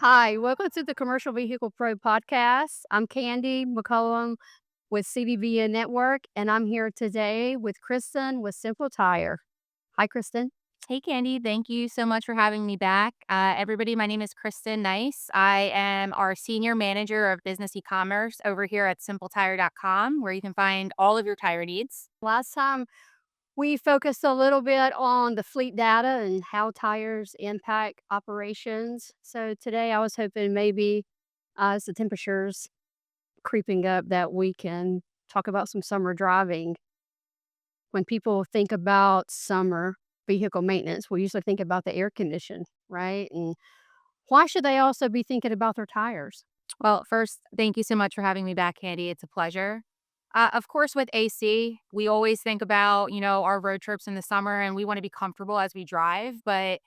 Hi, welcome to the Commercial Vehicle Pro podcast. I'm Candy McCollum with CDVN Network, and I'm here today with Kristin with Simple Tire. Hi, Kristin. Hey, Candy. Thank you so much for having me back. Everybody, my name is Kristin Nyce. I am our Senior Manager of Business E-Commerce over here at simpletire.com, where you can find all of your tire needs. Last time we focused a little bit on the fleet data and how tires impact operations. So today I was hoping maybe as the temperatures creeping up that we can talk about some summer driving. When people think about summer vehicle maintenance, we usually think about the air condition, right? And why should they also be thinking about their tires? Well, first, thank you so much for having me back, Candy. It's a pleasure. Of course, with AC, we always think about, our road trips in the summer and we want to be comfortable as we drive. But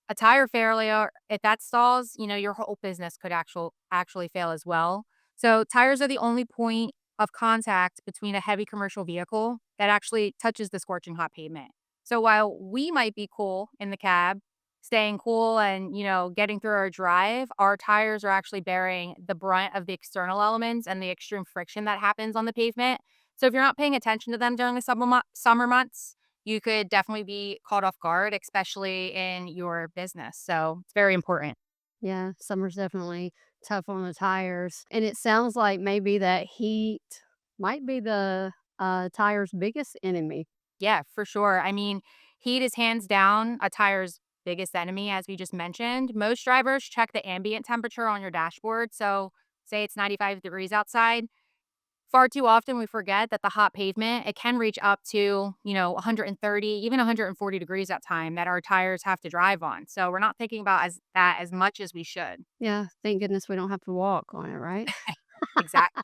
a tire failure, if that stalls, your whole business could actually fail as well. So tires are the only point of contact between a heavy commercial vehicle that actually touches the scorching hot pavement. So while we might be cool in the cab, staying cool and, getting through our drive, our tires are actually bearing the brunt of the external elements and the extreme friction that happens on the pavement. So if you're not paying attention to them during the summer months, you could definitely be caught off guard, especially in your business. So it's very important. Yeah, summer's definitely tough on the tires. And it sounds like maybe that heat might be the tire's biggest enemy. Yeah, for sure. I mean, heat is hands down a tire's biggest enemy, as we just mentioned. Most drivers check the ambient temperature on your dashboard. So, say it's 95 degrees outside. Far too often we forget that the hot pavement, it can reach up to, 130, even 140 degrees at time that our tires have to drive on. So we're not thinking about as much as we should. Yeah, thank goodness we don't have to walk on it, right? Exactly.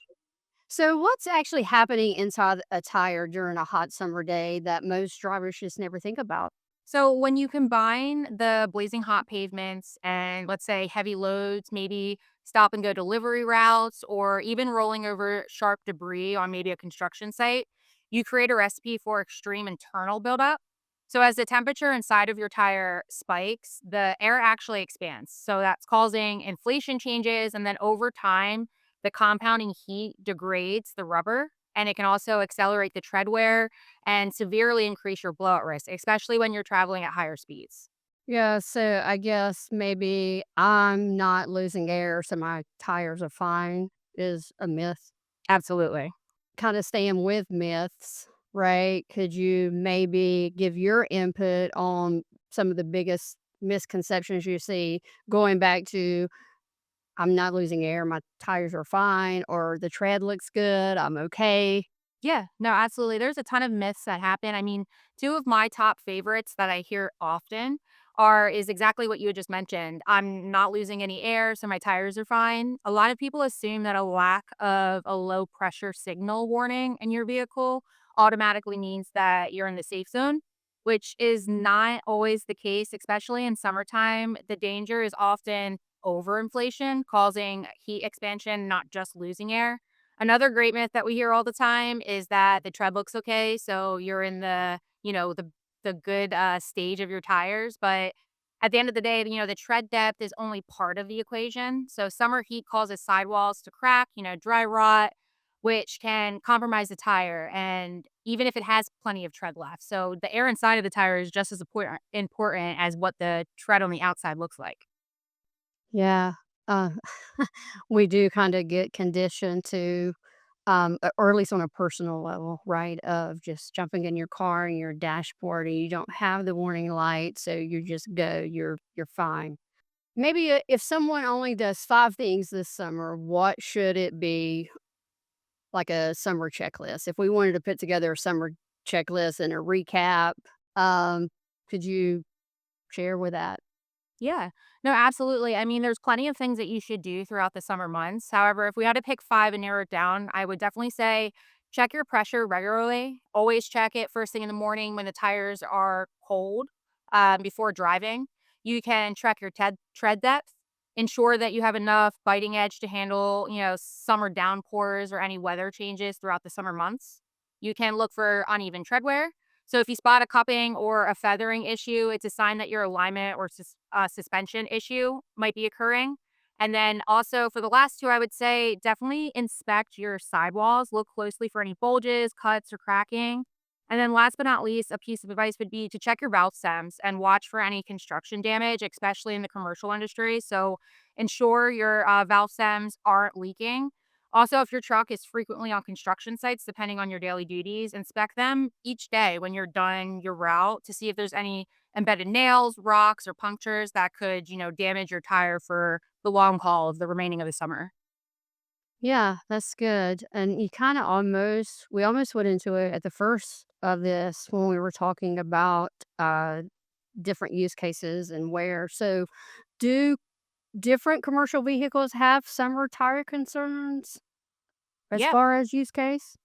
So, what's actually happening inside a tire during a hot summer day that most drivers just never think about? So when you combine the blazing hot pavements and let's say heavy loads, maybe stop and go delivery routes, or even rolling over sharp debris on maybe a construction site, you create a recipe for extreme internal buildup. So as the temperature inside of your tire spikes, the air actually expands. So that's causing inflation changes. And then over time, the compounding heat degrades the rubber and it can also accelerate the tread wear and severely increase your blowout risk, especially when you're traveling at higher speeds. Yeah, so I guess maybe I'm not losing air, so my tires are fine is a myth. Absolutely. Kind of staying with myths, right? Could you maybe give your input on some of the biggest misconceptions you see going back to I'm not losing air, my tires are fine, or the tread looks good, I'm okay? Yeah, no, absolutely. There's a ton of myths that happen. I mean, two of my top favorites that I hear often is exactly what you had just mentioned. I'm not losing any air, so my tires are fine. A lot of people assume that a lack of a low pressure signal warning in your vehicle automatically means that you're in the safe zone, which is not always the case, especially in summertime. The danger is often overinflation, causing heat expansion, not just losing air. Another great myth that we hear all the time is that the tread looks okay, so you're in the good, stage of your tires, but at the end of the day, the tread depth is only part of the equation. So summer heat causes sidewalls to crack, dry rot, which can compromise the tire, and even if it has plenty of tread left. So the air inside of the tire is just as important as what the tread on the outside looks like. Yeah, uh, we do kinda get conditioned to, or at least on a personal level, right, of just jumping in your car and your dashboard, and you don't have the warning light, so you just go, you're fine. Maybe if someone only does 5 things this summer, what should it be, like a summer checklist? If we wanted to put together a summer checklist and a recap, um, could you share with that? Yeah. No, absolutely. I mean, there's plenty of things that you should do throughout the summer months. However, if we had to pick five and narrow it down, I would definitely say check your pressure regularly. Always check it first thing in the morning when the tires are cold before driving. You can check your tread depth. Ensure that you have enough biting edge to handle, summer downpours or any weather changes throughout the summer months. You can look for uneven tread wear. So if you spot a cupping or a feathering issue, it's a sign that your alignment or suspension issue might be occurring. And then also for the last two, I would say definitely inspect your sidewalls. Look closely for any bulges, cuts, or cracking. And then last but not least, a piece of advice would be to check your valve stems and watch for any construction damage, especially in the commercial industry. So ensure your valve stems aren't leaking. Also, if your truck is frequently on construction sites, depending on your daily duties, inspect them each day when you're done your route to see if there's any embedded nails, rocks, or punctures that could, damage your tire for the long haul of the remaining of the summer. Yeah, that's good. And you kind of almost, we almost went into it at the first of this when we were talking about different use cases and where. So, do different commercial vehicles have summer tire concerns as Yeah. far as use case?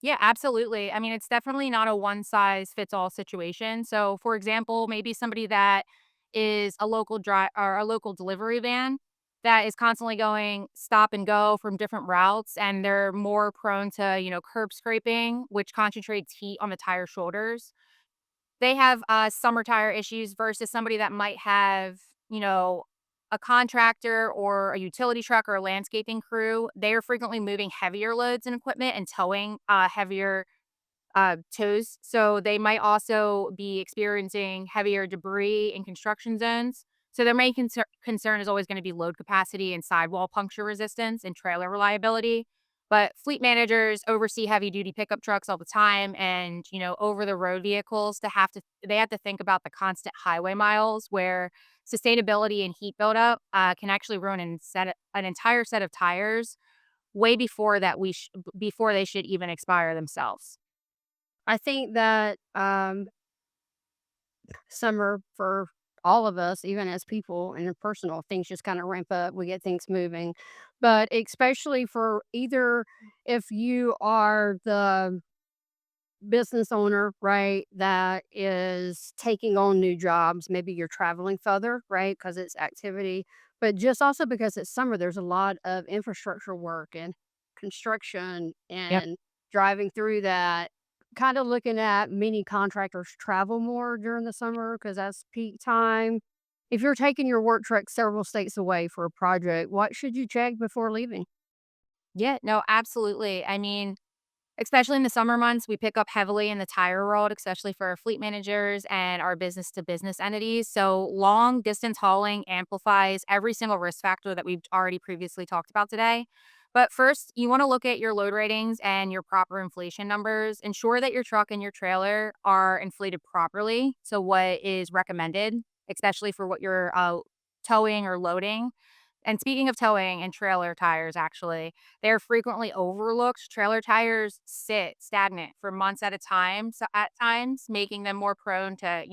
Yeah, absolutely. I mean, it's definitely not a one size fits all situation. So, for example, maybe somebody that is a local drive or a local delivery van that is constantly going stop and go from different routes and they're more prone to, curb scraping, which concentrates heat on the tire shoulders. They have, summer tire issues versus somebody that might have, you know, a contractor or a utility truck or a landscaping crew. They are frequently moving heavier loads and equipment and towing, heavier tows. So they might also be experiencing heavier debris in construction zones. So their main concern is always going to be load capacity and sidewall puncture resistance and trailer reliability. But fleet managers oversee heavy duty pickup trucks all the time and, over the road vehicles they have to think about the constant highway miles where sustainability and heat buildup can actually ruin an entire set of tires way before before they should even expire themselves. I think that summer for all of us, even as people and in personal things just kind of ramp up, we get things moving. But especially for either if you are the business owner, right, that is taking on new jobs. Maybe you're traveling further, right, because it's activity, but just also because it's summer, there's a lot of infrastructure work and construction Yep. and driving through that. Kind of looking at many contractors travel more during the summer because that's peak time. If you're taking your work truck several states away for a project, what should you check before leaving? Yeah, no, absolutely. I mean, especially in the summer months, we pick up heavily in the tire world, especially for our fleet managers and our business to business entities. So, long distance hauling amplifies every single risk factor that we've already previously talked about today. But first, you want to look at your load ratings and your proper inflation numbers. Ensure that your truck and your trailer are inflated properly. So, what is recommended, especially for what you're towing or loading. And speaking of towing and trailer tires, actually, they're frequently overlooked. Trailer tires sit stagnant for months at a time, so at times, making them more prone to,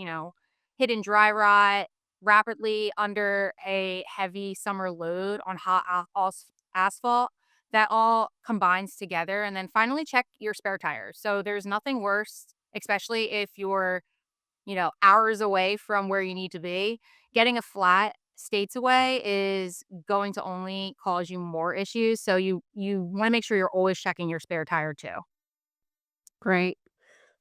hit and dry rot rapidly under a heavy summer load on hot asphalt. That all combines together. And then finally, check your spare tires. So there's nothing worse, especially if you're hours away from where you need to be. Getting a flat states away is going to only cause you more issues. So you want to make sure you're always checking your spare tire too. Great.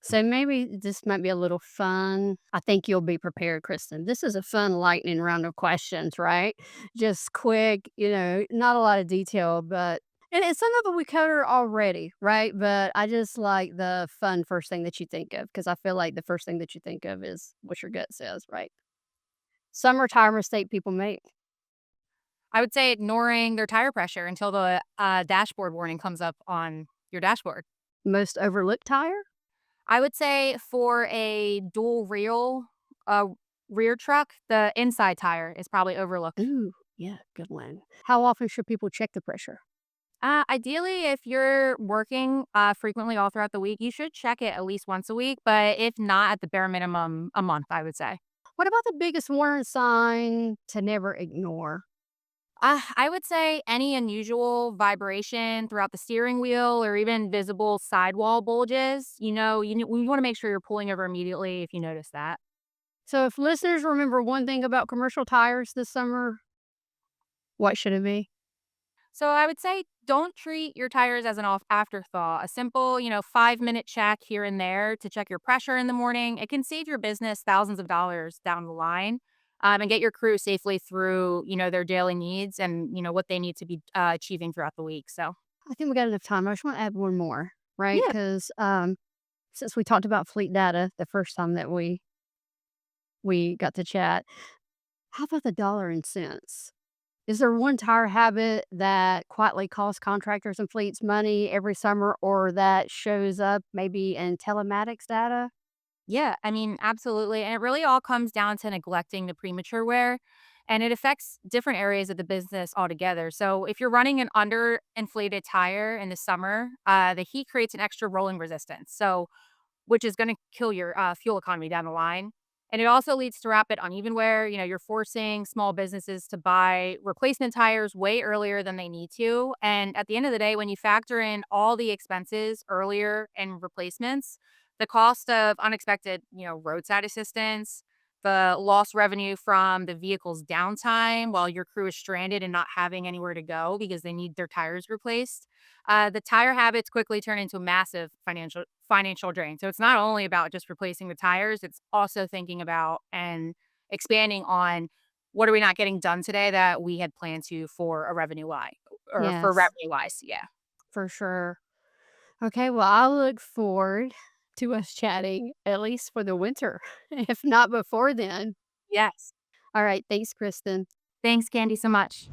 So maybe this might be a little fun. I think you'll be prepared, Kristen. This is a fun lightning round of questions, right? Just quick, not a lot of detail, but and it's some of it we cover already, right? But I just like the fun first thing that you think of because I feel like the first thing that you think of is what your gut says, right? Summer tire mistake people make. I would say ignoring their tire pressure until the dashboard warning comes up on your dashboard. Most overlooked tire? I would say for a dual uh, rear truck, the inside tire is probably overlooked. Ooh, yeah, good one. How often should people check the pressure? Ideally, if you're working frequently all throughout the week, you should check it at least once a week. But if not, at the bare minimum, a month, I would say. What about the biggest warning sign to never ignore? I would say any unusual vibration throughout the steering wheel or even visible sidewall bulges, we want to make sure you're pulling over immediately if you notice that. So, if listeners remember one thing about commercial tires this summer, what should it be? So I would say don't treat your tires as an off afterthought. A simple, 5-minute check here and there to check your pressure in the morning. It can save your business thousands of dollars down the line. and get your crew safely through, their daily needs and, what they need to be achieving throughout the week. So, I think we got enough time. I just wanna add one more, right? yeah, 'Cause, since we talked about fleet data the first time that we got to chat, how about the dollar and cents? Is there one tire habit that quietly costs contractors and fleets money every summer or that shows up maybe in telematics data? yeah, I mean, absolutely. And it really all comes down to neglecting the premature wear. And it affects different areas of the business altogether. So, if you're running an underinflated tire in the summer, the heat creates an extra rolling resistance. So, which is gonna kill your, fuel economy down the line. And it also leads to rapid uneven wear. You're forcing small businesses to buy replacement tires way earlier than they need to. And at the end of the day, when you factor in all the expenses earlier and replacements, the cost of unexpected, roadside assistance, the lost revenue from the vehicle's downtime while your crew is stranded and not having anywhere to go because they need their tires replaced, the tire habits quickly turn into a massive financial drain. So it's not only about just replacing the tires, it's also thinking about and expanding on what are we not getting done today that we had planned to for a revenue wise or for Yes, revenue wise. Yeah. for sure. Okay, well, I look forward to us chatting at least for the winter, if not before then. Yes. All right, thanks, Kristen. Thanks, Candy, so much.